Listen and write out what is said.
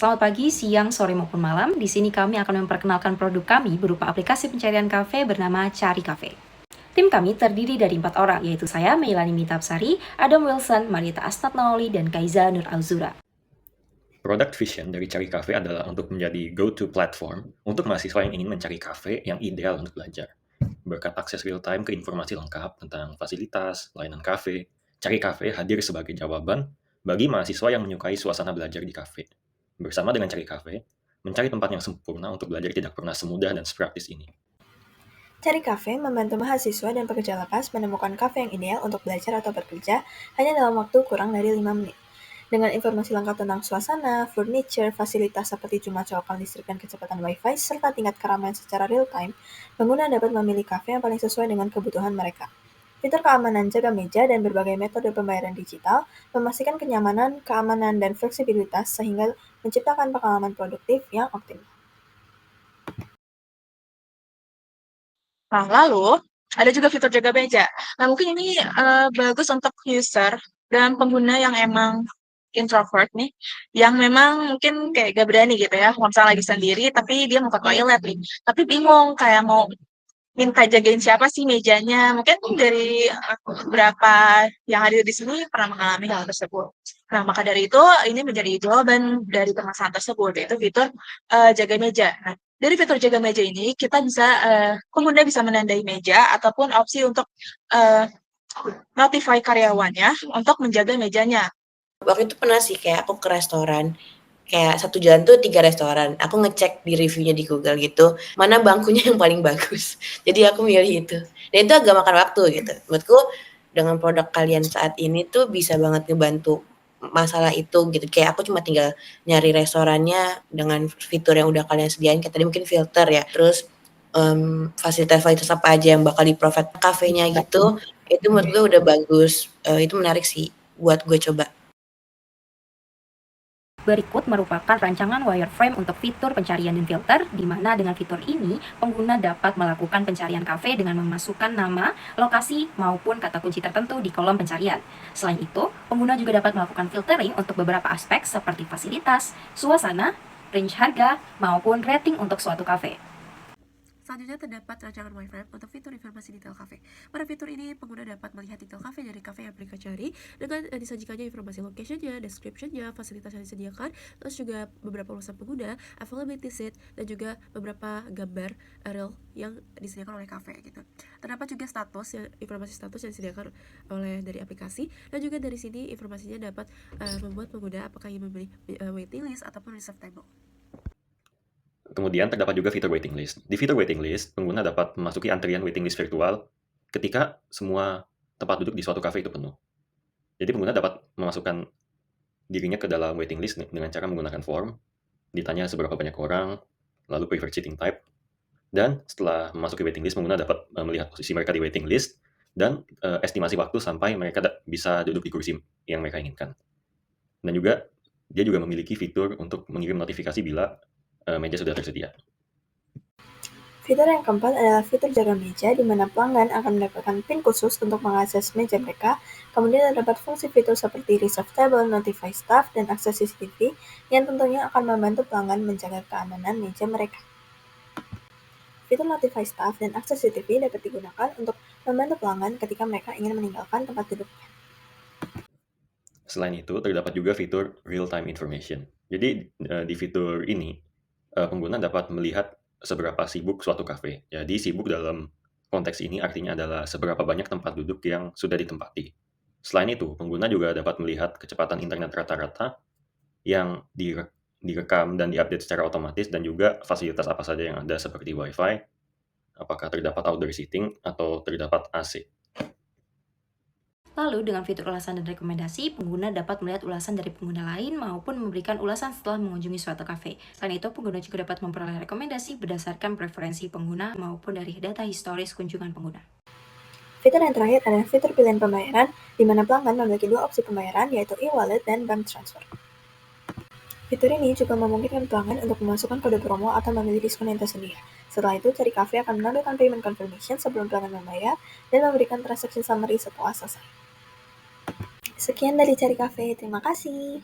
Selamat pagi, siang, sore maupun malam. Di sini kami akan memperkenalkan produk kami berupa aplikasi pencarian kafe bernama Cari Kafe. Tim kami terdiri dari 4 orang, yaitu saya, Meilani Mitapsari, Adam Wilson, Marita Asnatnaoli, dan Kaiza Nur Alzura. Product vision dari Cari Cafe adalah untuk menjadi go-to platform untuk mahasiswa yang ingin mencari kafe yang ideal untuk belajar. Berkat akses real-time ke informasi lengkap tentang fasilitas, layanan kafe, Cari Cafe hadir sebagai jawaban bagi mahasiswa yang menyukai suasana belajar di kafe. Bersama dengan Cari Cafe, mencari tempat yang sempurna untuk belajar tidak pernah semudah dan sepraktis ini. Cari Kafe membantu mahasiswa dan pekerja lepas menemukan kafe yang ideal untuk belajar atau bekerja hanya dalam waktu kurang dari 5 menit. Dengan informasi lengkap tentang suasana, furniture, fasilitas seperti jumlah colokan listrik dan kecepatan Wi-Fi, serta tingkat keramaian secara real-time, pengguna dapat memilih kafe yang paling sesuai dengan kebutuhan mereka. Fitur keamanan jaga meja dan berbagai metode pembayaran digital memastikan kenyamanan, keamanan, dan fleksibilitas sehingga menciptakan pengalaman produktif yang optimal. Nah, lalu ada juga fitur jaga meja. Nah, mungkin ini bagus untuk user dan pengguna yang emang introvert nih, yang memang mungkin kayak gak berani gitu ya, kalau misalnya lagi sendiri, tapi dia mau ke toilet nih, tapi bingung kayak mau minta jagain siapa sih mejanya. Mungkin dari beberapa yang hadir di sini pernah mengalami hal tersebut. Nah, maka dari itu ini menjadi jawaban dari permasalahan tersebut, yaitu fitur jaga meja. Nah, dari fitur jaga meja ini kita bisa pengguna bisa menandai meja ataupun opsi untuk notify karyawannya untuk menjaga mejanya. Waktu itu pernah sih kayak aku ke restoran, kayak satu jalan tuh 3 restoran, aku ngecek di reviewnya di Google gitu, mana bangkunya yang paling bagus. Jadi aku milih itu, dan itu agak makan waktu gitu. Menurutku dengan produk kalian saat ini tuh bisa banget ngebantu masalah itu gitu, kayak aku cuma tinggal nyari restorannya dengan fitur yang udah kalian sediain, kayak tadi mungkin filter ya, terus, fasilitas-fasilitas apa aja yang bakal di-provide kafenya gitu, itu menurut gue udah bagus, itu menarik sih buat gue coba. Berikut merupakan rancangan wireframe untuk fitur pencarian dan filter, di mana dengan fitur ini, pengguna dapat melakukan pencarian kafe dengan memasukkan nama, lokasi, maupun kata kunci tertentu di kolom pencarian. Selain itu, pengguna juga dapat melakukan filtering untuk beberapa aspek seperti fasilitas, suasana, range harga, maupun rating untuk suatu kafe. Selanjutnya terdapat rancangan wireframe untuk fitur informasi detail kafe. Pada fitur ini, pengguna dapat melihat detail kafe dari kafe yang mereka cari dengan disajikannya informasi location-nya, description-nya, fasilitas yang disediakan, terus juga beberapa ulasan pengguna, availability seat, dan juga beberapa gambar real yang disediakan oleh kafe gitu. Terdapat juga informasi status yang disediakan oleh dari aplikasi, dan juga dari sini informasinya dapat membuat pengguna apakah ingin memilih waiting list ataupun reserve table. Kemudian terdapat juga fitur waiting list. Di fitur waiting list, pengguna dapat memasuki antrian waiting list virtual ketika semua tempat duduk di suatu kafe itu penuh. Jadi pengguna dapat memasukkan dirinya ke dalam waiting list dengan cara menggunakan form, ditanya seberapa banyak orang, lalu preferred seating type, dan setelah memasuki waiting list, pengguna dapat melihat posisi mereka di waiting list dan estimasi waktu sampai mereka bisa duduk di kursi yang mereka inginkan. Dan juga dia juga memiliki fitur untuk mengirim notifikasi bila meja sudah tersedia. Fitur yang keempat adalah fitur jaga meja, di mana pelanggan akan mendapatkan PIN khusus untuk mengakses meja mereka. Kemudian terdapat fungsi fitur seperti reserve table, notify staff, dan akses CCTV yang tentunya akan membantu pelanggan menjaga keamanan meja mereka. Fitur notify staff dan akses CCTV dapat digunakan untuk membantu pelanggan ketika mereka ingin meninggalkan tempat duduknya. Selain itu, terdapat juga fitur real-time information. Jadi di fitur ini, pengguna dapat melihat seberapa sibuk suatu kafe. Jadi sibuk dalam konteks ini artinya adalah seberapa banyak tempat duduk yang sudah ditempati. Selain itu, pengguna juga dapat melihat kecepatan internet rata-rata yang direkam dan diupdate secara otomatis, dan juga fasilitas apa saja yang ada seperti Wi-Fi, apakah terdapat outdoor seating atau terdapat AC. Lalu, dengan fitur ulasan dan rekomendasi, pengguna dapat melihat ulasan dari pengguna lain maupun memberikan ulasan setelah mengunjungi suatu kafe. Selain itu, pengguna juga dapat memperoleh rekomendasi berdasarkan preferensi pengguna maupun dari data historis kunjungan pengguna. Fitur yang terakhir adalah fitur pilihan pembayaran, di mana pelanggan memiliki 2 opsi pembayaran, yaitu e-wallet dan bank transfer. Fitur ini juga memungkinkan pelanggan untuk memasukkan kode promo atau memilih diskon yang tersedia. Setelah itu, Cari Kafe akan menampilkan payment confirmation sebelum pelanggan membayar dan memberikan transaction summary setelah selesai. Sekian dari Cari Kafe, terima kasih.